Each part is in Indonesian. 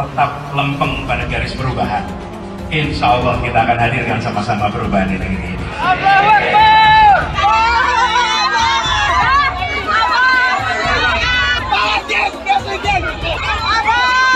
tetap lempeng pada garis perubahan. Insya Allah kita akan hadirkan sama-sama perubahan di negeri ini. Allahu Akbar!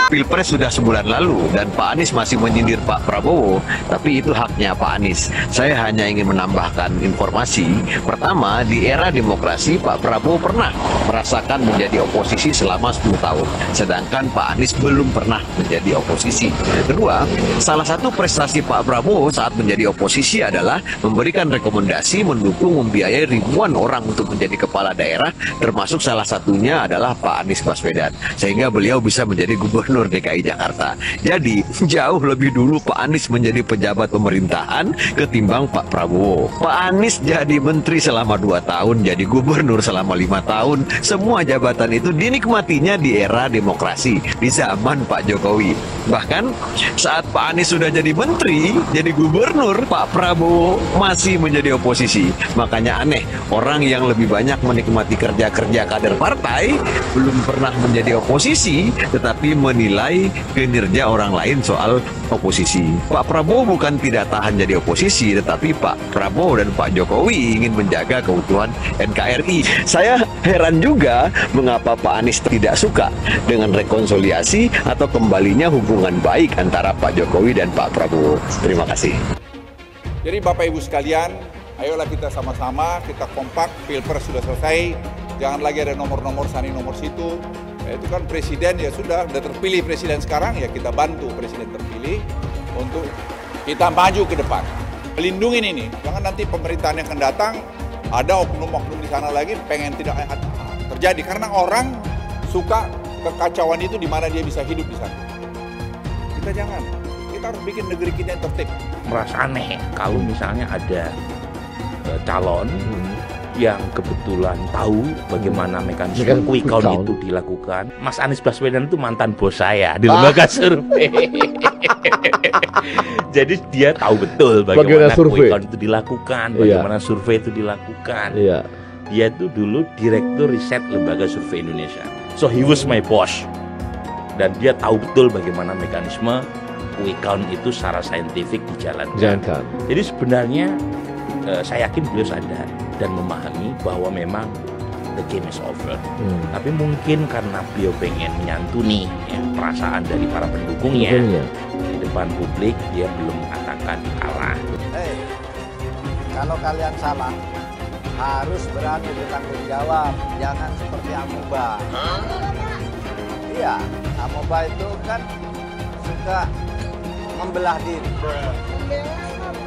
Pilpres sudah sebulan lalu dan Pak Anies masih menyindir Pak Prabowo, tapi itu haknya Pak Anies. Saya hanya ingin menambahkan informasi. Pertama, di era demokrasi Pak Prabowo pernah merasakan menjadi oposisi selama 10 tahun, sedangkan Pak Anies belum pernah menjadi oposisi. Kedua, salah satu prestasi Pak Prabowo saat menjadi oposisi adalah memberikan rekomendasi, mendukung, membiayai ribuan orang untuk menjadi kepala daerah, termasuk salah satunya adalah Pak Anies Baswedan, sehingga beliau bisa menjadi gubernur DKI Jakarta. Jadi jauh lebih dulu Pak Anies menjadi pejabat pemerintahan ketimbang Pak Prabowo. Pak Anies jadi menteri selama 2 tahun, jadi gubernur selama 5 tahun. Semua jabatan itu dinikmatinya di era demokrasi, di zaman Pak Jokowi. Bahkan saat Pak Anies sudah jadi menteri, jadi gubernur, Pak Prabowo masih menjadi oposisi. Makanya aneh, orang yang lebih banyak menikmati kerja-kerja kader partai belum pernah menjadi oposisi, tetapi menilai kinerja orang lain soal oposisi. Pak Prabowo bukan tidak tahan jadi oposisi, tetapi Pak Prabowo dan Pak Jokowi ingin menjaga keutuhan NKRI. Saya heran juga mengapa Pak Anies tidak suka dengan rekonsiliasi atau kembalinya hubungan baik antara Pak Jokowi dan Pak Prabowo. Terima kasih. Jadi Bapak Ibu sekalian, ayolah kita sama-sama, kita kompak, Pilpres sudah selesai, jangan lagi ada nomor-nomor sana nomor situ. Itu kan presiden ya sudah terpilih presiden sekarang, ya kita bantu presiden terpilih untuk kita maju ke depan. Melindungi ini, jangan nanti pemerintahan yang akan datang ada oknum-oknum di sana lagi pengen tidak terjadi, karena orang suka kekacauan itu di mana dia bisa hidup di sana. Kita jangan, kita harus bikin negeri kita yang tertib. Merasa aneh kalau misalnya ada calon yang kebetulan tahu bagaimana mekanisme quick count itu dilakukan. Mas Anies Baswedan itu mantan bos saya di lembaga survei. Jadi dia tahu betul bagaimana quick count itu dilakukan, bagaimana survei itu dilakukan. Dia itu dulu direktur riset lembaga survei Indonesia. So he was my boss. Dan dia tahu betul bagaimana mekanisme quick count itu secara saintifik dijalankan. Jadi sebenarnya saya yakin beliau sadar dan memahami bahwa memang the game is over. Tapi mungkin karena beliau pengen menyantuni ya, perasaan dari para pendukungnya di depan publik, dia belum mengatakan kalah. Kalau kalian salah, harus berani bertanggung jawab. Jangan seperti amoeba. Iya, amoeba itu kan suka membelah diri.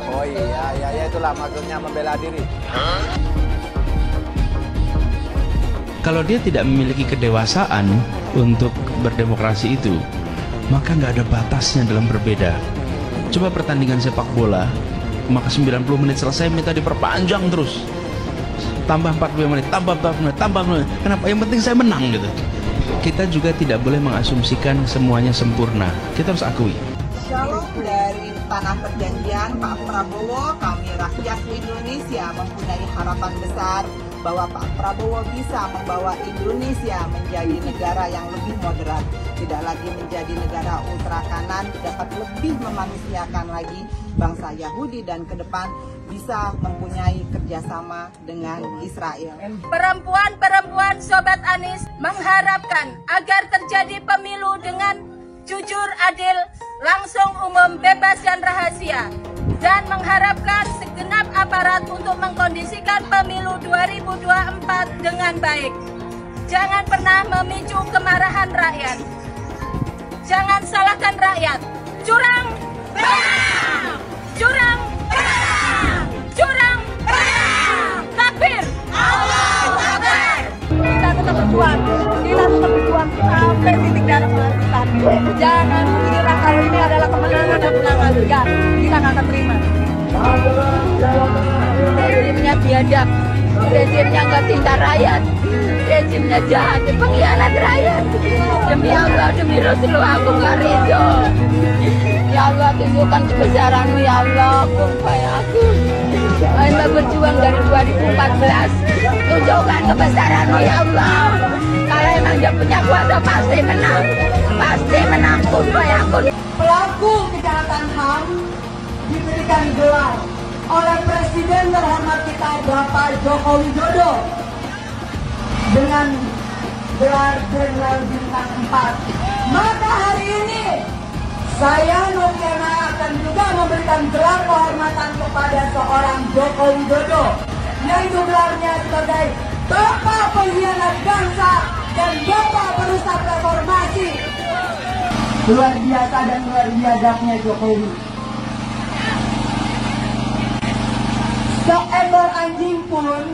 Oh iya, ya itulah maksudnya membela diri. Kalau dia tidak memiliki kedewasaan untuk berdemokrasi itu, maka nggak ada batasnya dalam berbeda. Coba pertandingan sepak bola, maka 90 menit selesai minta diperpanjang terus. Tambah 40 menit, tambah 40 menit, tambah 40 menit. Kenapa? Yang penting saya menang gitu. Kita juga tidak boleh mengasumsikan semuanya sempurna. Kita harus akui. Shalom dari Tanah Perjanjian, Pak Prabowo, kami rakyat Indonesia mempunyai harapan besar bahwa Pak Prabowo bisa membawa Indonesia menjadi negara yang lebih moderat, tidak lagi menjadi negara ultra kanan, dapat lebih memanusiakan lagi bangsa Yahudi dan ke depan bisa mempunyai kerjasama dengan Israel. Perempuan-perempuan Sobat Anies mengharapkan agar terjadi pemilu dengan jujur, adil, langsung, umum, bebas, dan rahasia, dan mengharapkan segenap aparat untuk mengkondisikan pemilu 2024 dengan baik. Jangan pernah memicu kemarahan rakyat. Jangan salahkan rakyat. Curang, bang! Curang, bang! Curang, bang! Takbir! Allahu Akbar! Kita tetap berjuang. Kita tetap berjuang sampai titik darah penghabisan. Jangan kira kalau ini adalah kemenangan dan kemenangan. Enggak, kita nggak akan terima. Rezimnya biadab, rezimnya nggak cinta rakyat, rezimnya jahat, pengkhianat rakyat. Demi Allah, demi Rasulullah, aku nggak ridho. Ya Allah, tunjukkan kebesaran-Mu, ya Allah, kumpai aku. Anda berjuang dari 2014, tunjukkan kebesaran-Mu, ya Allah. Kalau memang dia punya kuasa pasti menang pun bayangkan. Pelaku kejahatan HAM diberikan gelar oleh Presiden terhormat kita Bapak Joko Widodo dengan gelar Jenderal Bintang 4. Maka hari ini saya Noviana akan juga memberikan gelar kehormatan kepada seorang Joko Widodo, yaitu gelarnya sebagai Bapak Pengkhianat Bangsa dan Bapak Perusak Reformasi. Luar biasa dan luar biadabnya Jokowi. Seekor anjing pun,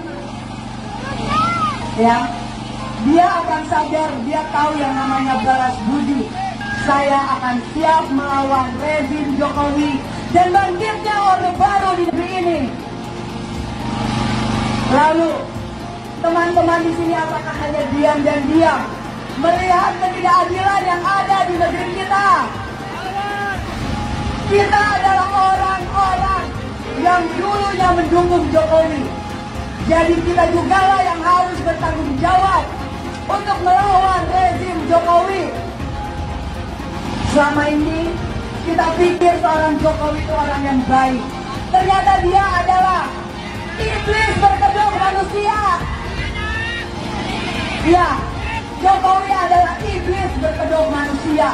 ya, dia akan sadar, dia tahu yang namanya balas budi. Saya akan siap melawan rezim Jokowi dan bangkitnya Orde Baru di negeri ini. Lalu, teman-teman di sini apakah hanya diam dan diam melihat ketidakadilan yang ada di negeri kita? Kita adalah orang-orang yang dulunya mendukung Jokowi. Jadi kita jugalah yang harus bertanggung jawab untuk melawan rezim Jokowi. Selama ini kita pikir seorang Jokowi itu orang yang baik. Ternyata dia adalah iblis berkedok manusia. Ya, Jokowi adalah iblis berkedok manusia.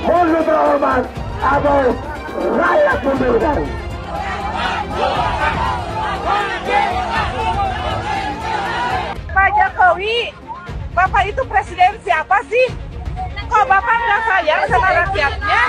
Mohon terhormat atau rakyat memilih. Pak Jokowi, Bapak itu presiden siapa sih? Kok Bapak nggak sayang sama rakyatnya?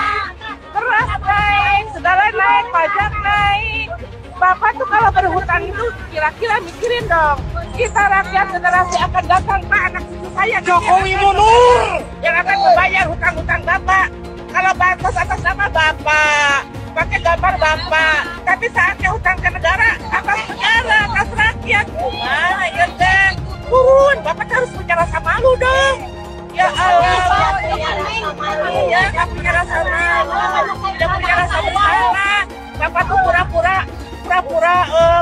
Beras naik, segala naik, pajak naik. Bapak tuh kalau berhutang itu kira-kira mikirin dong. Kita rakyat generasi akan datang, Pak, anak cucu saya Jokowi mundur yang akan membayar hutang-hutang Bapak. Kalau bansos atas nama Bapak, pakai gambar Bapak, tapi saatnya hutang ke negara, atas negara, atas rakyat. Gimana ya, Den? Turun, Bapak harus punya rasa malu dong. Ya Allah, iya, nggak punya rasa malu, tidak punya rasa bersalah. Bapak tuh pura-pura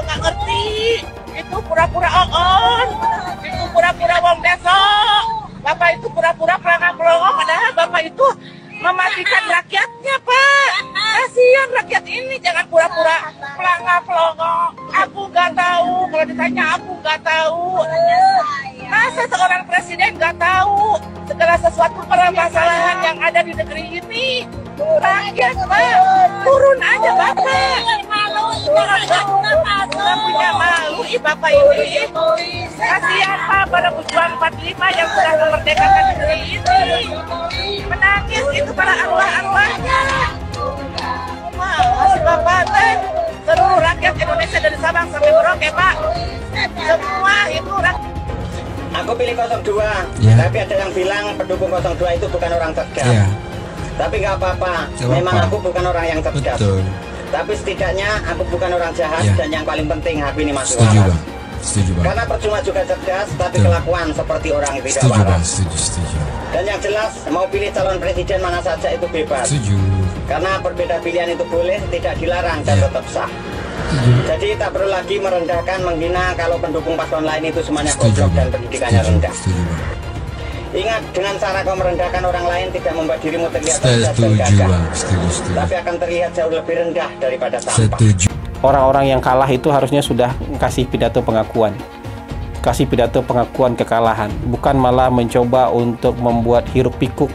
nggak ngerti, itu pura-pura on, itu pura-pura wong besok. Bapak itu pura-pura pelangak-pelongok, padahal Bapak itu mematikan rakyatnya, Pak. Kasihan rakyat ini, jangan pura-pura pelangak-pelongok. Aku nggak tahu, kalau ditanya aku nggak tahu. Masa seorang presiden nggak tahu segala sesuatu permasalahan yang ada di negeri ini? Rakyat, Pak, turun aja Bapak. Nggak punya malu, Bapak ini. Kasihan, Pak, pada pejuang 45 yang sudah memerdekakan negeri ini. Menangis itu para arwah-arwahnya. Masih Bapak, seluruh rakyat Indonesia dari Sabang sampai Merauke, Pak. Semua itu rakyat. Aku pilih 02, tapi ada yang bilang pendukung 02 itu bukan orang cerdas. Tapi nggak apa-apa, memang aku bukan orang yang cerdas. Betul. Tapi setidaknya aku bukan orang jahat dan yang paling penting hati ini masuk waras. Karena percuma juga cerdas, tapi kelakuan seperti orang yang tidak waras. Dan yang jelas, mau pilih calon presiden mana saja itu bebas. Karena berbeda pilihan itu boleh, tidak dilarang dan tetap sah. Jadi tak perlu lagi merendahkan, menghina kalau pendukung paslon lain itu semuanya goblok dan pendidikannya rendah. Ingat, dengan cara kau merendahkan orang lain tidak membuat dirimu terlihat cerdas dan gagah, tapi akan terlihat jauh lebih rendah daripada sampah. Orang-orang yang kalah itu harusnya sudah kasih pidato pengakuan. Kasih pidato pengakuan kekalahan, bukan malah mencoba untuk membuat hiruk pikuk,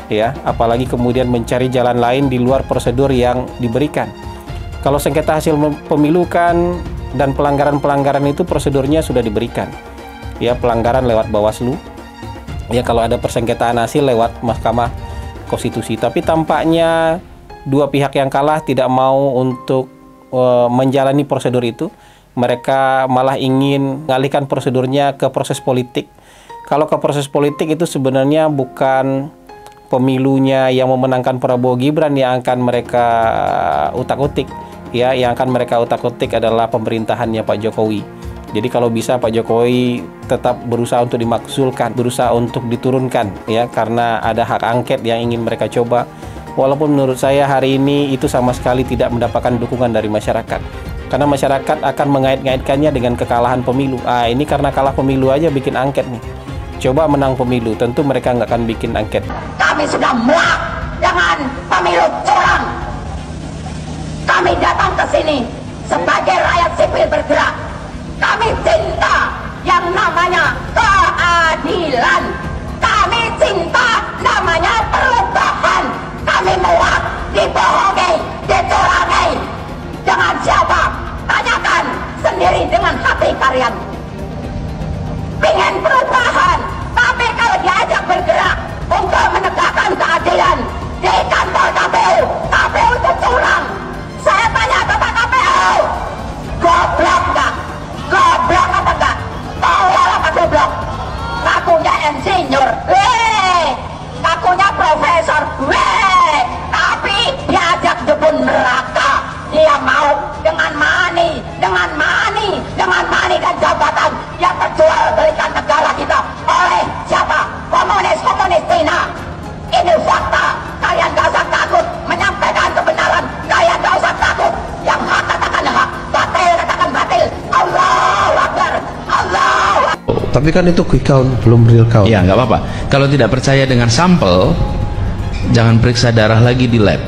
ya, apalagi kemudian mencari jalan lain di luar prosedur yang diberikan. Kalau sengketa hasil pemilu kan dan pelanggaran-pelanggaran itu prosedurnya sudah diberikan. Ya, pelanggaran lewat Bawaslu. Ya, kalau ada persengketaan hasil lewat Mahkamah Konstitusi. Tapi tampaknya dua pihak yang kalah tidak mau untuk menjalani prosedur itu. Mereka malah ingin mengalihkan prosedurnya ke proses politik. Kalau ke proses politik itu sebenarnya bukan pemilunya yang memenangkan Prabowo Gibran yang akan mereka utak-utik. Ya, yang akan mereka utak-utik adalah pemerintahannya Pak Jokowi. Jadi kalau bisa Pak Jokowi tetap berusaha untuk dimakzulkan, berusaha untuk diturunkan, ya, karena ada hak angket yang ingin mereka coba. Walaupun menurut saya hari ini itu sama sekali tidak mendapatkan dukungan dari masyarakat. Karena masyarakat akan mengait-ngaitkannya dengan kekalahan pemilu. Ini karena kalah pemilu aja bikin angket nih. coba menang pemilu, tentu mereka nggak akan bikin angket. Kami sudah muak dengan pemilu curang. Kami datang ke sini sebagai rakyat sipil bergerak. Kami cinta yang namanya keadilan. Kami cinta namanya perubahan. Kami muak dibohongi, dicurangi. Dengan siapa? Tanyakan sendiri dengan hati kalian. Pengen perubahan, tapi kalau diajak bergerak untuk menegakkan keadilan di kantor KPU, KPU itu curang. Saya tanya kepada KPU, goblok nggak? Goblok apa enggak? Tolol apa goblok? Ngakunya insinyur, ngakunya profesor, tapi diajak jebun neraka. Dia mau dengan money dan jabatan yang terjual belikan negara kita oleh siapa? Komunis Cina. Ini fakta. Kalian gak usah takut menyampaikan kebenaran. Kalian gak usah takut. Yang hak katakan hak, batil katakan batil. Allahu Akbar. Allahu Akbar. Tapi kan itu quick count, belum real count. Ya nggak apa-apa. Kalau tidak percaya dengan sampel, jangan periksa darah lagi di lab.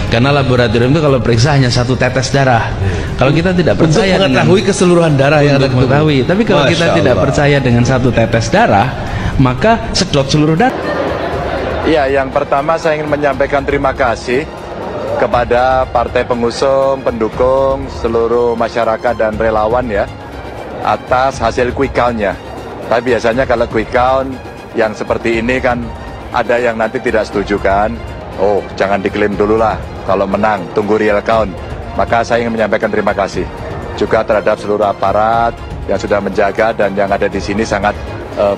Karena laboratorium itu kalau periksa hanya 1 tetes darah. Kalau kita tidak percaya untuk mengetahui keseluruhan darah yang ada mengetahui. Tapi kalau kita tidak percaya dengan 1 tetes darah, maka sedot seluruh darah. Ya, yang pertama saya ingin menyampaikan terima kasih kepada partai pengusung, pendukung, seluruh masyarakat dan relawan ya atas hasil quick count-nya. Tapi biasanya kalau quick count yang seperti ini kan ada yang nanti tidak setuju kan. Oh, jangan diklaim dulu lah kalau menang, tunggu real count. Maka saya ingin menyampaikan terima kasih juga terhadap seluruh aparat yang sudah menjaga dan yang ada di sini sangat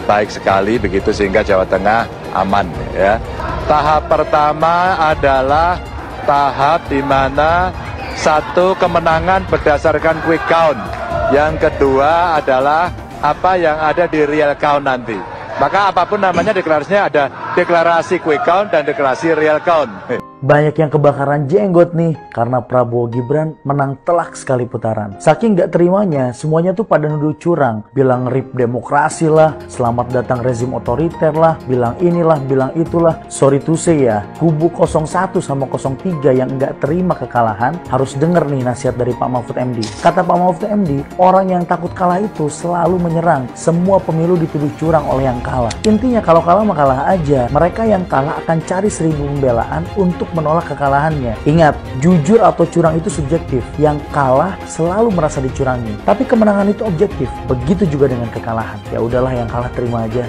baik sekali begitu sehingga Jawa Tengah aman ya. Tahap pertama adalah tahap di mana 1 kemenangan berdasarkan quick count. Yang kedua adalah apa yang ada di real count nanti. Maka apapun namanya deklarasinya ada deklarasi quick count dan deklarasi real count. Banyak yang kebakaran jenggot nih karena Prabowo Gibran menang telak sekali putaran. Saking gak terimanya, semuanya tuh pada nuduh curang. Bilang rip demokrasi lah, selamat datang rezim otoriter lah, bilang inilah, bilang itulah. Sorry to say ya, kubu 01 sama 03 yang gak terima kekalahan harus denger nih nasihat dari Pak Mahfud MD. Kata Pak Mahfud MD, orang yang takut kalah itu selalu menyerang. Semua pemilu dituduh curang oleh yang kalah. Intinya kalau kalah mah kalah aja. Mereka yang kalah akan cari 1000 pembelaan untuk menolak kekalahannya. Ingat, jujur atau curang itu subjektif. Yang kalah selalu merasa dicurangi. Tapi kemenangan itu objektif. Begitu juga dengan kekalahan. Ya udahlah, yang kalah terima aja.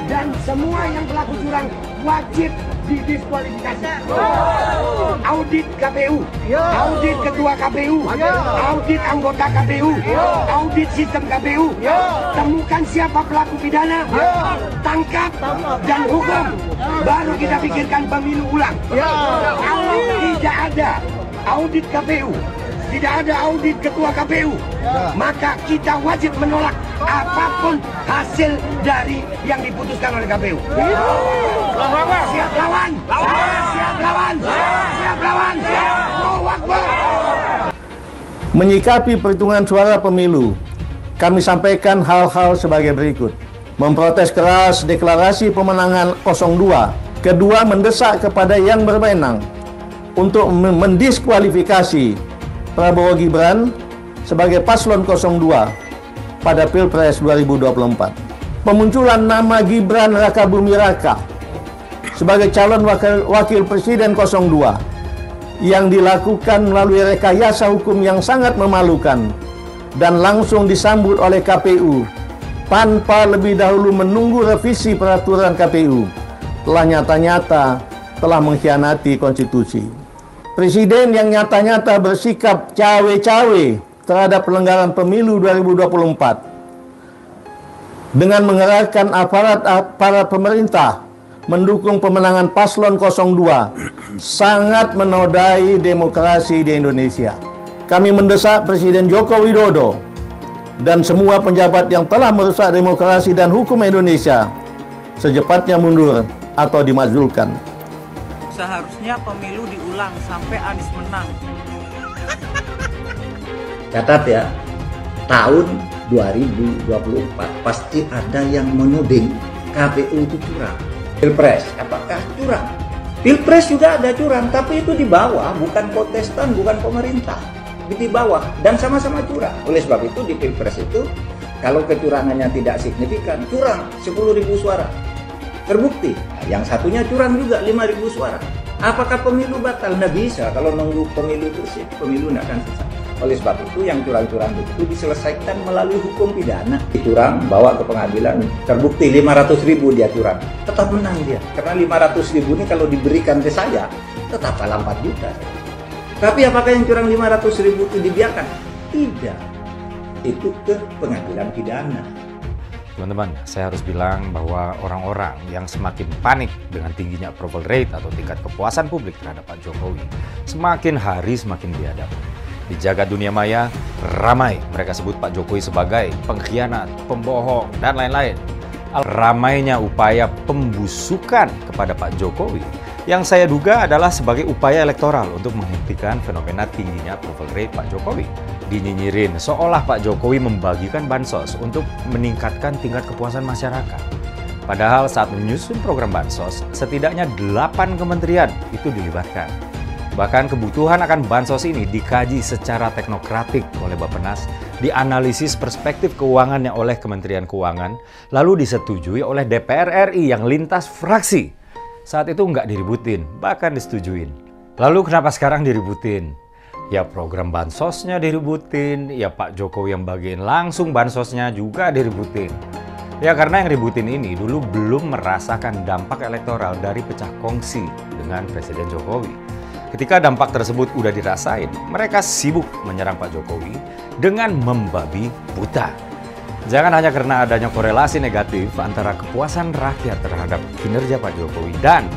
Dan semua yang pelaku curang wajib didiskualifikasi. Audit KPU, audit ketua KPU, audit anggota KPU, audit sistem KPU. Temukan siapa pelaku pidana, tangkap dan hukum. Baru kita pikirkan pemilu ulang. Kalau tidak ada audit KPU, tidak ada audit ketua KPU, maka kita wajib menolak apapun hasil dari yang diputuskan oleh KPU. Siap lawan, siap lawan, siap lawan, Allahu Akbar. Menyikapi perhitungan suara pemilu, kami sampaikan hal-hal sebagai berikut. Memprotes keras deklarasi pemenangan 02. Kedua, mendesak kepada yang berwenang untuk mendiskualifikasi Prabowo Gibran sebagai paslon 02 pada Pilpres 2024. Pemunculan nama Gibran Rakabuming Raka sebagai calon wakil presiden 02 yang dilakukan melalui rekayasa hukum yang sangat memalukan dan langsung disambut oleh KPU tanpa lebih dahulu menunggu revisi peraturan KPU telah nyata-nyata telah mengkhianati konstitusi. Presiden yang nyata-nyata bersikap cawe-cawe terhadap pelanggaran pemilu 2024 dengan mengerahkan aparat pemerintah mendukung pemenangan paslon 02 sangat menodai demokrasi di Indonesia. Kami mendesak Presiden Joko Widodo dan semua penjabat yang telah merusak demokrasi dan hukum Indonesia secepatnya mundur atau dimakzulkan. Seharusnya pemilu diulang sampai Anies menang. Catat ya, tahun 2024 pasti ada yang menuding KPU itu curang. Pilpres, apakah curang? Pilpres juga ada curang, tapi itu di bawah, bukan kontestan, bukan pemerintah. Di bawah, dan sama-sama curang. Oleh sebab itu di Pilpres itu, kalau kecurangannya tidak signifikan, curang 10.000 suara. Terbukti, yang satunya curang juga 5.000 suara. Apakah pemilu batal? Nggak bisa, kalau nunggu pemilu bersih, pemilu nggak akan selesai. Oleh sebab itu yang curang-curang itu diselesaikan melalui hukum pidana. Curang, bawa ke pengadilan, terbukti 500.000 dia curang, tetap menang dia. Karena 500.000 ini kalau diberikan ke saya, tetap kalah 4 juta. Tapi apakah yang curang 500.000 itu dibiarkan? Tidak. Itu ke pengadilan pidana. Teman-teman, saya harus bilang bahwa orang-orang yang semakin panik dengan tingginya approval rate atau tingkat kepuasan publik terhadap Pak Jokowi, semakin hari semakin biadab. Di jagat dunia maya, ramai mereka sebut Pak Jokowi sebagai pengkhianat, pembohong, dan lain-lain. Ramainya upaya pembusukan kepada Pak Jokowi yang saya duga adalah sebagai upaya elektoral untuk menghentikan fenomena tingginya approval rate Pak Jokowi. Dinyinyirin seolah Pak Jokowi membagikan bansos untuk meningkatkan tingkat kepuasan masyarakat. Padahal saat menyusun program bansos, setidaknya 8 kementerian itu dilibatkan. Bahkan kebutuhan akan bansos ini dikaji secara teknokratik oleh Bappenas, dianalisis perspektif keuangannya oleh Kementerian Keuangan, lalu disetujui oleh DPR RI yang lintas fraksi. Saat itu nggak diributin, bahkan disetujuin. Lalu kenapa sekarang diributin? Ya program bansosnya diributin, ya Pak Jokowi yang bagiin langsung bansosnya juga diributin. Ya karena yang ributin ini dulu belum merasakan dampak elektoral dari pecah kongsi dengan Presiden Jokowi. Ketika dampak tersebut udah dirasain, mereka sibuk menyerang Pak Jokowi dengan membabi buta. Jangan hanya karena adanya korelasi negatif antara kepuasan rakyat terhadap kinerja Pak Jokowi dan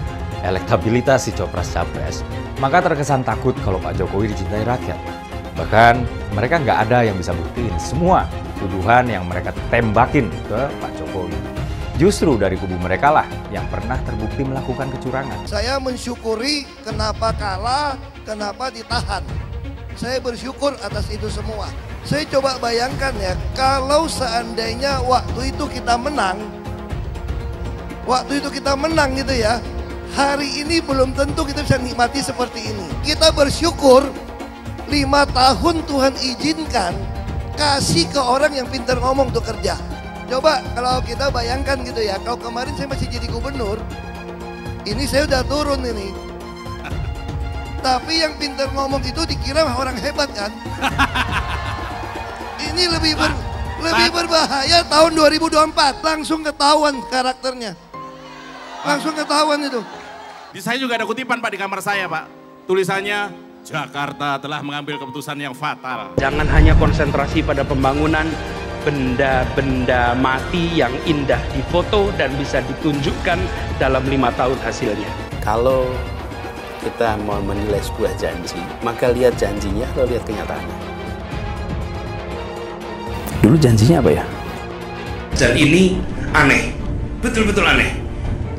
elektabilitas si Copras-Capres, maka terkesan takut kalau Pak Jokowi dicintai rakyat. Bahkan mereka nggak ada yang bisa buktiin semua tuduhan yang mereka tembakin ke Pak Jokowi. Justru dari kubu mereka lah yang pernah terbukti melakukan kecurangan. Saya mensyukuri kenapa kalah, kenapa ditahan. Saya bersyukur atas itu semua. Saya coba bayangkan ya, kalau seandainya waktu itu kita menang gitu ya, hari ini belum tentu kita bisa nikmati seperti ini. Kita bersyukur 5 tahun Tuhan izinkan kasih ke orang yang pintar ngomong untuk kerja. Coba kalau kita bayangkan gitu ya, kalau kemarin saya masih jadi gubernur, ini saya udah turun ini. Tapi yang pintar ngomong itu dikira orang hebat kan? Ini lebih berbahaya tahun 2024, langsung ketahuan karakternya. Langsung ketahuan itu. Di saya juga ada kutipan Pak di kamar saya Pak. Tulisannya, Jakarta telah mengambil keputusan yang fatal. Jangan hanya konsentrasi pada pembangunan benda-benda mati yang indah difoto dan bisa ditunjukkan dalam 5 tahun hasilnya. Kalau kita mau menilai sebuah janji, maka lihat janjinya atau lihat kenyataannya. Dulu janjinya apa ya? Dan ini aneh, betul-betul aneh.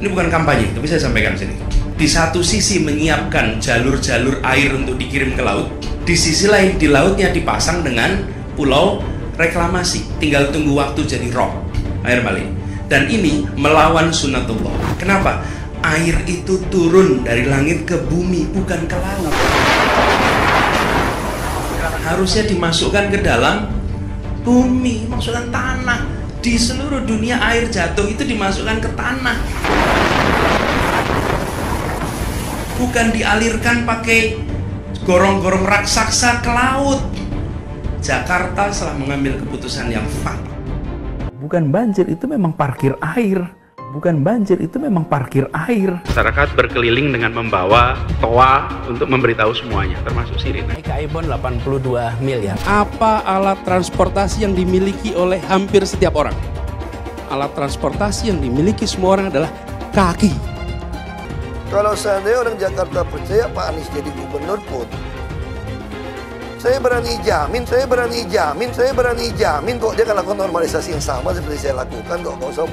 Ini bukan kampanye, tapi saya sampaikan di sini. Di satu sisi menyiapkan jalur-jalur air untuk dikirim ke laut, di sisi lain di lautnya dipasang dengan pulau reklamasi, tinggal tunggu waktu jadi rob, air balik. Dan ini melawan sunnatullah. Kenapa? Air itu turun dari langit ke bumi, bukan ke laut. Harusnya dimasukkan ke dalam bumi, masukkan tanah. Di seluruh dunia air jatuh itu dimasukkan ke tanah. Bukan dialirkan pakai gorong-gorong raksasa ke laut. Jakarta telah mengambil keputusan yang fatal. Bukan banjir, itu memang parkir air. Bukan banjir, itu memang parkir air. Masyarakat berkeliling dengan membawa toa untuk memberitahu semuanya, termasuk sirine. Ibon 82 miliar. Apa alat transportasi yang dimiliki oleh hampir setiap orang? Alat transportasi yang dimiliki semua orang adalah kaki. Kalau seandainya orang Jakarta percaya Pak Anies jadi gubernur pun, saya berani jamin kok dia akan lakukan normalisasi yang sama seperti saya lakukan kok. Nggak usah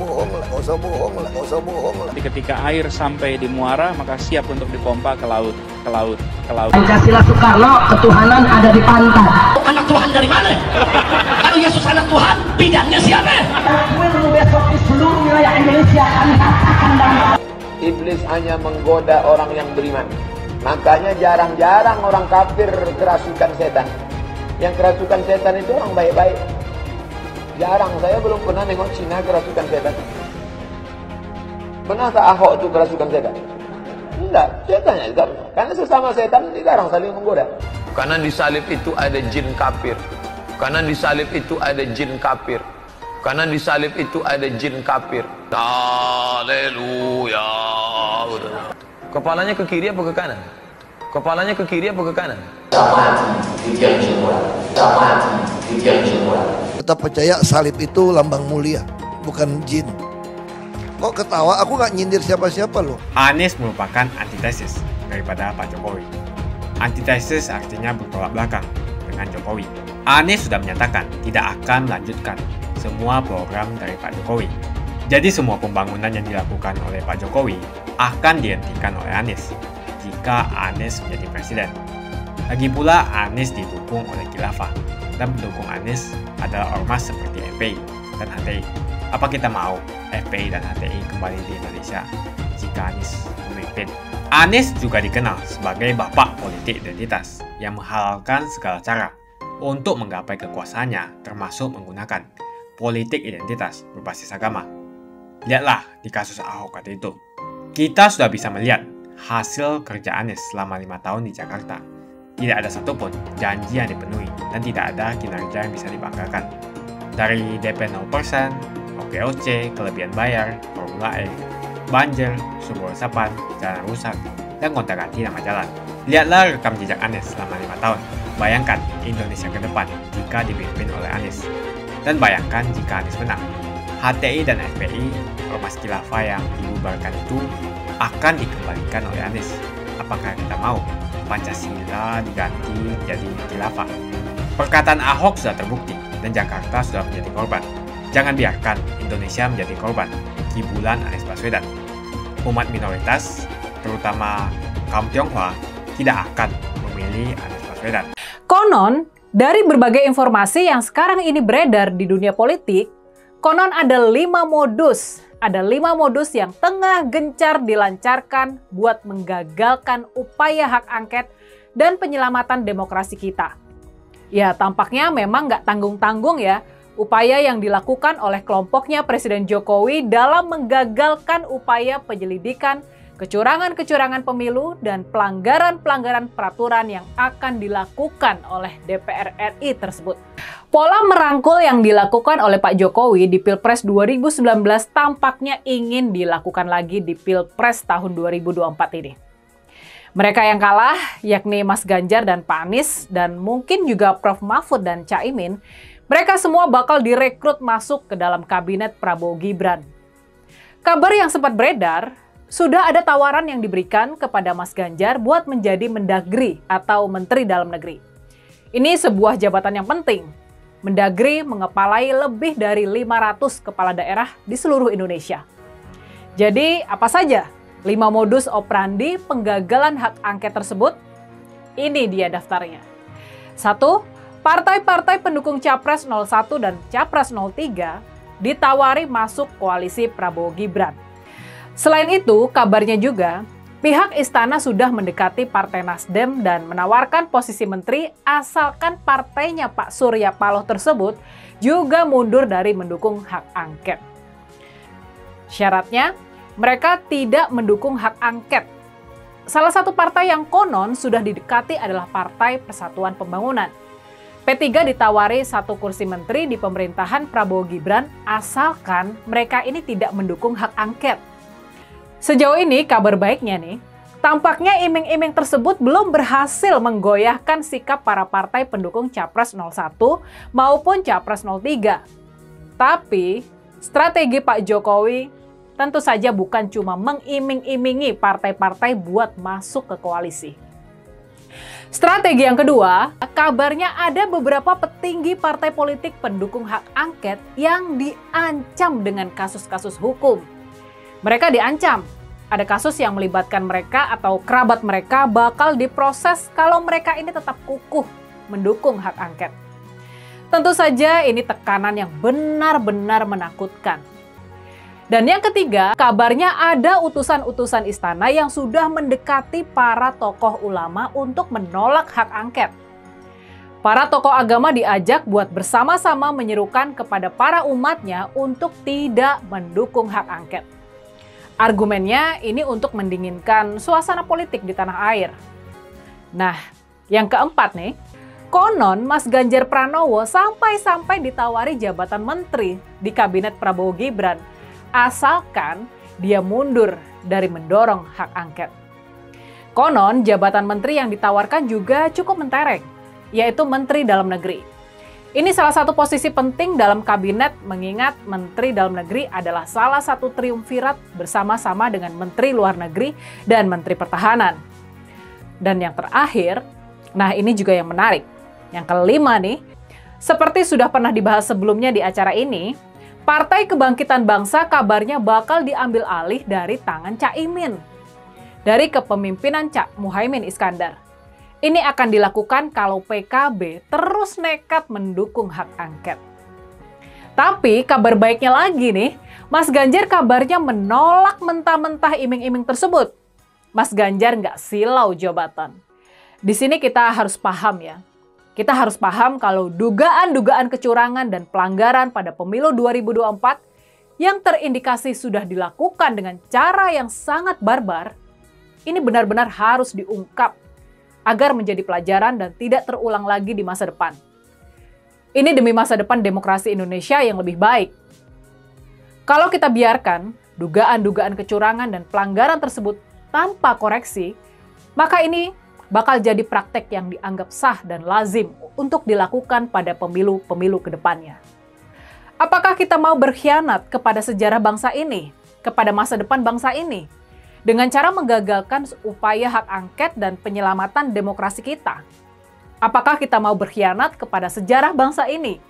bohong lah. Jadi ketika air sampai di muara, maka siap untuk dipompa ke laut. Pancasila Soekarno, ketuhanan ada di pantai. Anak Tuhan dari mana? Kalau Yesus anak Tuhan, bidangnya siapa? Besok di seluruh wilayah Indonesia kami katakan dan iblis hanya menggoda orang yang beriman. Makanya jarang-jarang orang kafir kerasukan setan. Yang kerasukan setan itu orang baik-baik. Jarang, saya belum pernah nengok Cina kerasukan setan. Pernah tak Ahok itu kerasukan setan? Enggak, setannya juga pernah. Karena sesama setan dilarang saling menggoda. Karena di salib itu ada jin kafir. Karena di salib itu ada jin kafir. Karena di salib itu ada jin kafir. Haleluya. Kepalanya ke kiri apa ke kanan? Kepalanya ke kiri apa ke kanan? Tetap percaya salib itu lambang mulia, bukan jin. Kok ketawa? Aku nggak nyindir siapa-siapa loh. Anies merupakan antitesis daripada Pak Jokowi. Antitesis artinya bertolak belakang dengan Jokowi. Anies sudah menyatakan tidak akan melanjutkan semua program dari Pak Jokowi. Jadi semua pembangunan yang dilakukan oleh Pak Jokowi akan dihentikan oleh Anies jika Anies menjadi presiden. Lagi pula Anies didukung oleh khilafah dan pendukung Anies adalah ormas seperti FPI dan HTI. Apa kita mau FPI dan HTI kembali di Indonesia jika Anies memimpin? Anies juga dikenal sebagai bapak politik identitas yang menghalalkan segala cara untuk menggapai kekuasaannya, termasuk menggunakan politik identitas berbasis agama. Lihatlah di kasus Ahok waktu itu. Kita sudah bisa melihat hasil kerja Anies selama 5 tahun di Jakarta. Tidak ada satupun janji yang dipenuhi dan tidak ada kinerja yang bisa dibanggakan. Dari DP 0%, OKOC, kelebihan bayar, Formula E, banjir, sumber resapan, jalan rusak, dan gonta-ganti nama jalan. Lihatlah rekam jejak Anies selama 5 tahun. Bayangkan Indonesia ke depan jika dipimpin oleh Anies. Dan bayangkan jika Anies menang. HTI dan FPI, ormas khilafah yang dibubarkan itu akan dikembalikan oleh Anies. Apakah kita mau Pancasila diganti jadi khilafah? Perkataan Ahok sudah terbukti dan Jakarta sudah menjadi korban. Jangan biarkan Indonesia menjadi korban kibulan Anies Baswedan. Umat minoritas, terutama kaum Tionghoa, tidak akan memilih Anies Baswedan. Konon, dari berbagai informasi yang sekarang ini beredar di dunia politik, konon ada 5 modus. Ada 5 modus yang tengah gencar dilancarkan buat menggagalkan upaya hak angket dan penyelamatan demokrasi kita. Ya, tampaknya memang nggak tanggung-tanggung ya upaya yang dilakukan oleh kelompoknya Presiden Jokowi dalam menggagalkan upaya penyelidikan kecurangan-kecurangan pemilu dan pelanggaran-pelanggaran peraturan yang akan dilakukan oleh DPR RI tersebut. Pola merangkul yang dilakukan oleh Pak Jokowi di Pilpres 2019 tampaknya ingin dilakukan lagi di Pilpres tahun 2024 ini. Mereka yang kalah, yakni Mas Ganjar dan Pak Anies, dan mungkin juga Prof. Mahfud dan Caimin, mereka semua bakal direkrut masuk ke dalam kabinet Prabowo Gibran. Kabar yang sempat beredar, sudah ada tawaran yang diberikan kepada Mas Ganjar buat menjadi Mendagri atau Menteri Dalam Negeri. Ini sebuah jabatan yang penting. Mendagri mengepalai lebih dari 500 kepala daerah di seluruh Indonesia. Jadi apa saja 5 modus operandi penggagalan hak angket tersebut? Ini dia daftarnya. 1. Partai-partai pendukung Capres 01 dan Capres 03 ditawari masuk koalisi Prabowo Gibran. Selain itu, kabarnya juga pihak istana sudah mendekati Partai Nasdem dan menawarkan posisi menteri asalkan partainya Pak Surya Paloh tersebut juga mundur dari mendukung hak angket. Syaratnya, mereka tidak mendukung hak angket. Salah satu partai yang konon sudah didekati adalah Partai Persatuan Pembangunan. P3 ditawari 1 kursi menteri di pemerintahan Prabowo Gibran asalkan mereka ini tidak mendukung hak angket. Sejauh ini kabar baiknya nih, tampaknya iming-iming tersebut belum berhasil menggoyahkan sikap para partai pendukung Capres 01 maupun Capres 03. Tapi, strategi Pak Jokowi tentu saja bukan cuma mengiming-imingi partai-partai buat masuk ke koalisi. Strategi yang kedua, kabarnya ada beberapa petinggi partai politik pendukung hak angket yang diancam dengan kasus-kasus hukum. Mereka diancam, ada kasus yang melibatkan mereka atau kerabat mereka bakal diproses kalau mereka ini tetap kukuh mendukung hak angket. Tentu saja ini tekanan yang benar-benar menakutkan. Dan yang ketiga, kabarnya ada utusan-utusan istana yang sudah mendekati para tokoh ulama untuk menolak hak angket. Para tokoh agama diajak buat bersama-sama menyerukan kepada para umatnya untuk tidak mendukung hak angket. Argumennya ini untuk mendinginkan suasana politik di tanah air. Nah, yang keempat nih, konon Mas Ganjar Pranowo sampai-sampai ditawari jabatan menteri di kabinet Prabowo Gibran, asalkan dia mundur dari mendorong hak angket. Konon jabatan menteri yang ditawarkan juga cukup mentereng, yaitu Menteri Dalam Negeri. Ini salah satu posisi penting dalam kabinet mengingat Menteri Dalam Negeri adalah salah satu triumvirat bersama-sama dengan Menteri Luar Negeri dan Menteri Pertahanan. Dan yang terakhir, nah ini juga yang menarik, yang kelima nih, seperti sudah pernah dibahas sebelumnya di acara ini, Partai Kebangkitan Bangsa kabarnya bakal diambil alih dari tangan Cak Imin, dari kepemimpinan Cak Muhaimin Iskandar. Ini akan dilakukan kalau PKB terus nekat mendukung hak angket. Tapi kabar baiknya lagi nih, Mas Ganjar kabarnya menolak mentah-mentah iming-iming tersebut. Mas Ganjar nggak silau jabatan. Di sini kita harus paham ya. Kita harus paham kalau dugaan-dugaan kecurangan dan pelanggaran pada pemilu 2024 yang terindikasi sudah dilakukan dengan cara yang sangat barbar, ini benar-benar harus diungkap agar menjadi pelajaran dan tidak terulang lagi di masa depan. Ini demi masa depan demokrasi Indonesia yang lebih baik. Kalau kita biarkan dugaan-dugaan kecurangan dan pelanggaran tersebut tanpa koreksi, maka ini bakal jadi praktek yang dianggap sah dan lazim untuk dilakukan pada pemilu-pemilu ke depannya. Apakah kita mau berkhianat kepada sejarah bangsa ini, kepada masa depan bangsa ini, dengan cara menggagalkan upaya hak angket dan penyelamatan demokrasi kita? Apakah kita mau berkhianat kepada sejarah bangsa ini,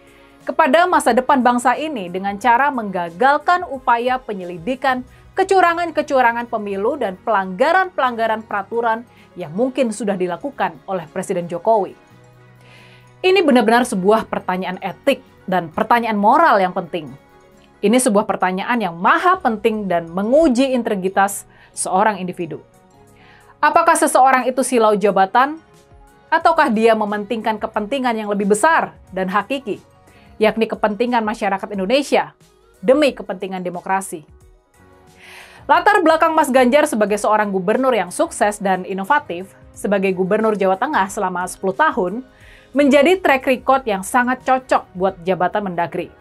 kepada masa depan bangsa ini dengan cara menggagalkan upaya penyelidikan kecurangan-kecurangan pemilu dan pelanggaran-pelanggaran peraturan yang mungkin sudah dilakukan oleh Presiden Jokowi? Ini benar-benar sebuah pertanyaan etik dan pertanyaan moral yang penting. Ini sebuah pertanyaan yang maha penting dan menguji integritas seorang individu. Apakah seseorang itu silau jabatan, ataukah dia mementingkan kepentingan yang lebih besar dan hakiki, yakni kepentingan masyarakat Indonesia demi kepentingan demokrasi? Latar belakang Mas Ganjar sebagai seorang gubernur yang sukses dan inovatif, sebagai gubernur Jawa Tengah selama 10 tahun, menjadi track record yang sangat cocok buat jabatan Mendagri.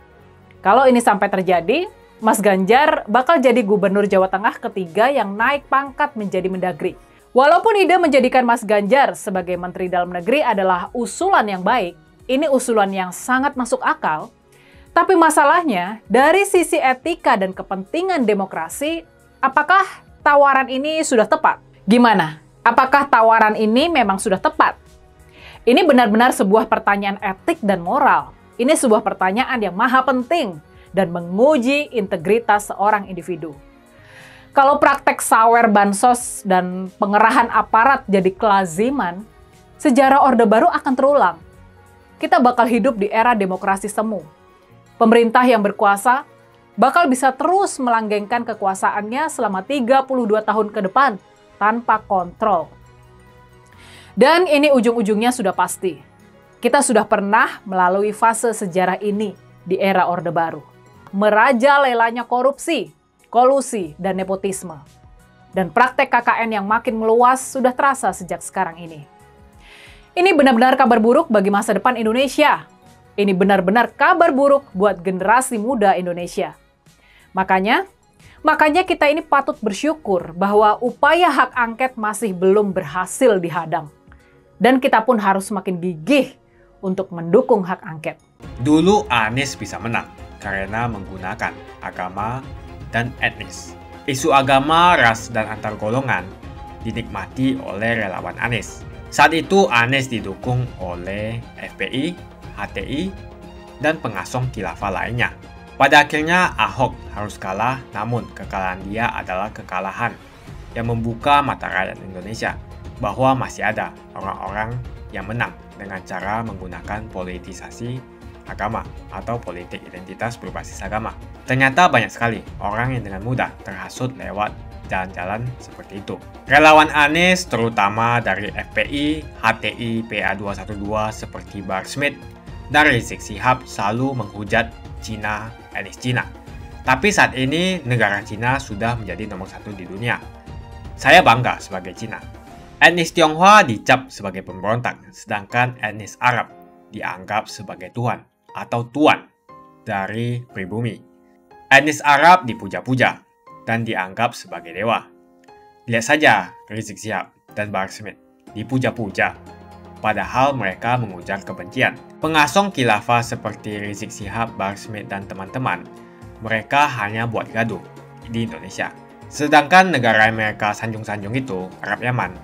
Kalau ini sampai terjadi, Mas Ganjar bakal jadi gubernur Jawa Tengah ketiga yang naik pangkat menjadi Mendagri. Walaupun ide menjadikan Mas Ganjar sebagai Menteri Dalam Negeri adalah usulan yang baik, ini usulan yang sangat masuk akal, tapi masalahnya dari sisi etika dan kepentingan demokrasi, apakah tawaran ini sudah tepat? Gimana? Apakah tawaran ini memang sudah tepat? Ini benar-benar sebuah pertanyaan etik dan moral. Ini sebuah pertanyaan yang maha penting dan menguji integritas seorang individu. Kalau praktek sawer bansos dan pengerahan aparat jadi kelaziman, sejarah Orde Baru akan terulang. Kita bakal hidup di era demokrasi semu. Pemerintah yang berkuasa bakal bisa terus melanggengkan kekuasaannya selama 32 tahun ke depan tanpa kontrol. Dan ini ujung-ujungnya sudah pasti. Kita sudah pernah melalui fase sejarah ini di era Orde Baru. Merajalelanya korupsi, kolusi, dan nepotisme. Dan praktek KKN yang makin meluas sudah terasa sejak sekarang ini. Ini benar-benar kabar buruk bagi masa depan Indonesia. Ini benar-benar kabar buruk buat generasi muda Indonesia. Makanya kita ini patut bersyukur bahwa upaya hak angket masih belum berhasil dihadang. Dan kita pun harus semakin gigih untuk mendukung hak angket. Dulu Anies bisa menang karena menggunakan agama dan etnis. Isu agama, ras, dan antar golongan dinikmati oleh relawan Anies. Saat itu Anies didukung oleh FPI, HTI, dan pengasong khilafah lainnya. Pada akhirnya Ahok harus kalah, namun kekalahan dia adalah kekalahan yang membuka mata rakyat Indonesia bahwa masih ada orang-orang yang menang dengan cara menggunakan politisasi agama atau politik identitas berbasis agama. Ternyata banyak sekali orang yang dengan mudah terhasut lewat jalan-jalan seperti itu. Relawan Anies terutama dari FPI, HTI, PA212 seperti Bahar Smith dan Rizik Syihab selalu menghujat Cina, etnis Cina. Tapi saat ini negara Cina sudah menjadi nomor 1 di dunia. Saya bangga sebagai Cina. Etnis Tionghoa dicap sebagai pemberontak, sedangkan etnis Arab dianggap sebagai Tuhan atau tuan dari pribumi. Etnis Arab dipuja-puja dan dianggap sebagai dewa. Lihat saja Rizik Syihab dan Bahar Smith dipuja-puja, padahal mereka mengujar kebencian. Pengasong khilafah seperti Rizik Syihab, Bahar Smith, dan teman-teman, mereka hanya buat gaduh di Indonesia. Sedangkan negara yang mereka sanjung-sanjung itu, Arab Yaman,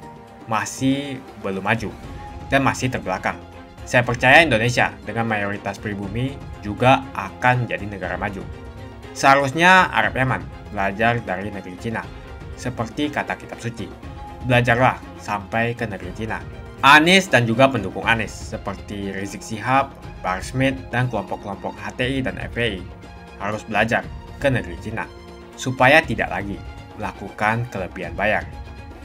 masih belum maju dan masih terbelakang. Saya percaya Indonesia dengan mayoritas pribumi juga akan menjadi negara maju. Seharusnya Arab Yaman belajar dari negeri Cina. Seperti kata kitab suci, belajarlah sampai ke negeri Cina. Anies dan juga pendukung Anies seperti Rizik Syihab, Bahar Smith, dan kelompok-kelompok HTI dan FPI harus belajar ke negeri Cina supaya tidak lagi melakukan kelebihan bayar.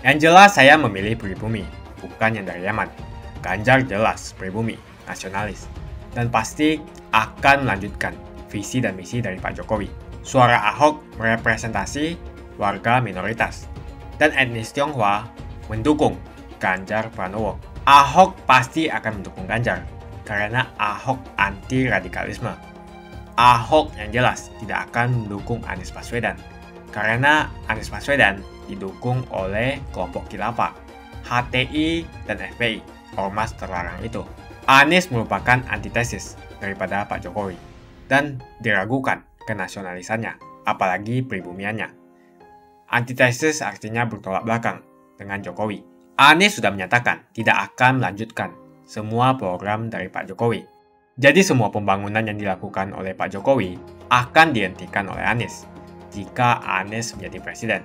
Yang jelas saya memilih pribumi, bukan yang dari Yaman. Ganjar jelas pribumi, nasionalis, dan pasti akan melanjutkan visi dan misi dari Pak Jokowi. Suara Ahok merepresentasi warga minoritas, dan etnis Tionghoa mendukung Ganjar Pranowo. Ahok pasti akan mendukung Ganjar, karena Ahok anti radikalisme. Ahok yang jelas tidak akan mendukung Anies Baswedan, karena Anies Baswedan didukung oleh kelompok khilafah, HTI, dan FPI, ormas terlarang itu. Anies merupakan antitesis daripada Pak Jokowi, dan diragukan kenasionalisannya, apalagi pribumiannya. Antitesis artinya bertolak belakang dengan Jokowi. Anies sudah menyatakan tidak akan melanjutkan semua program dari Pak Jokowi. Jadi semua pembangunan yang dilakukan oleh Pak Jokowi akan dihentikan oleh Anies jika Anies menjadi presiden.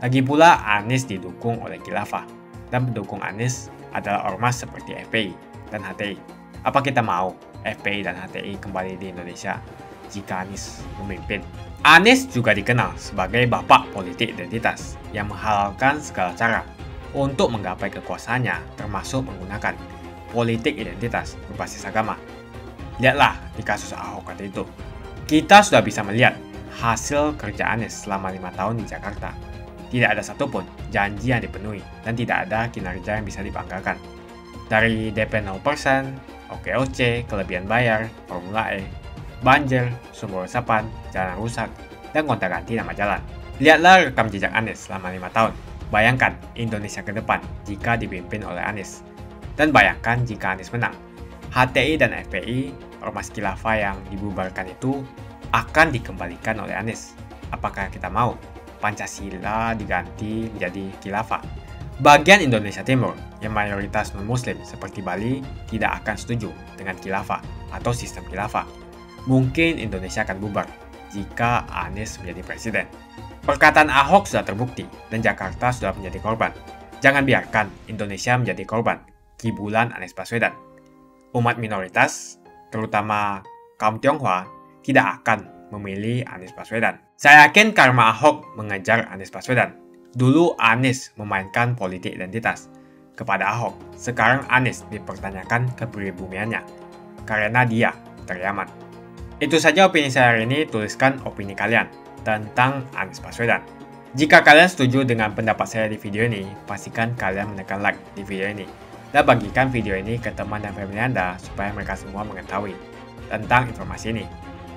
Lagi pula Anies didukung oleh khilafah, dan pendukung Anies adalah ormas seperti FPI dan HTI. Apa kita mau FPI dan HTI kembali di Indonesia jika Anies memimpin? Anies juga dikenal sebagai bapak politik identitas yang menghalalkan segala cara untuk menggapai kekuasaannya, termasuk menggunakan politik identitas berbasis agama. Lihatlah di kasus Ahok waktu itu. Kita sudah bisa melihat hasil kerja Anies selama 5 tahun di Jakarta. Tidak ada satupun janji yang dipenuhi dan tidak ada kinerja yang bisa dibanggakan. Dari DP 0%, OKOC, kelebihan bayar, Formula E, banjir, sumber resapan, jalan rusak, dan gonta-ganti nama jalan. Lihatlah rekam jejak Anies selama 5 tahun. Bayangkan Indonesia ke depan jika dipimpin oleh Anies. Dan bayangkan jika Anies menang. HTI dan FPI, ormas khilafah yang dibubarkan itu, akan dikembalikan oleh Anies. Apakah kita mau Pancasila diganti menjadi khilafah? Bagian Indonesia Timur yang mayoritas non-muslim seperti Bali tidak akan setuju dengan khilafah atau sistem khilafah. Mungkin Indonesia akan bubar jika Anies menjadi presiden. Perkataan Ahok sudah terbukti dan Jakarta sudah menjadi korban. Jangan biarkan Indonesia menjadi korban kibulan Anies Baswedan. Umat minoritas, terutama kaum Tionghoa, tidak akan memilih Anies Baswedan. Saya yakin karma Ahok mengejar Anies Baswedan. Dulu Anies memainkan politik identitas kepada Ahok. Sekarang Anies dipertanyakan kepribumiannya karena dia dari Yaman. Itu saja opini saya hari ini. Tuliskan opini kalian tentang Anies Baswedan. Jika kalian setuju dengan pendapat saya di video ini, pastikan kalian menekan like di video ini dan bagikan video ini ke teman dan family Anda supaya mereka semua mengetahui tentang informasi ini.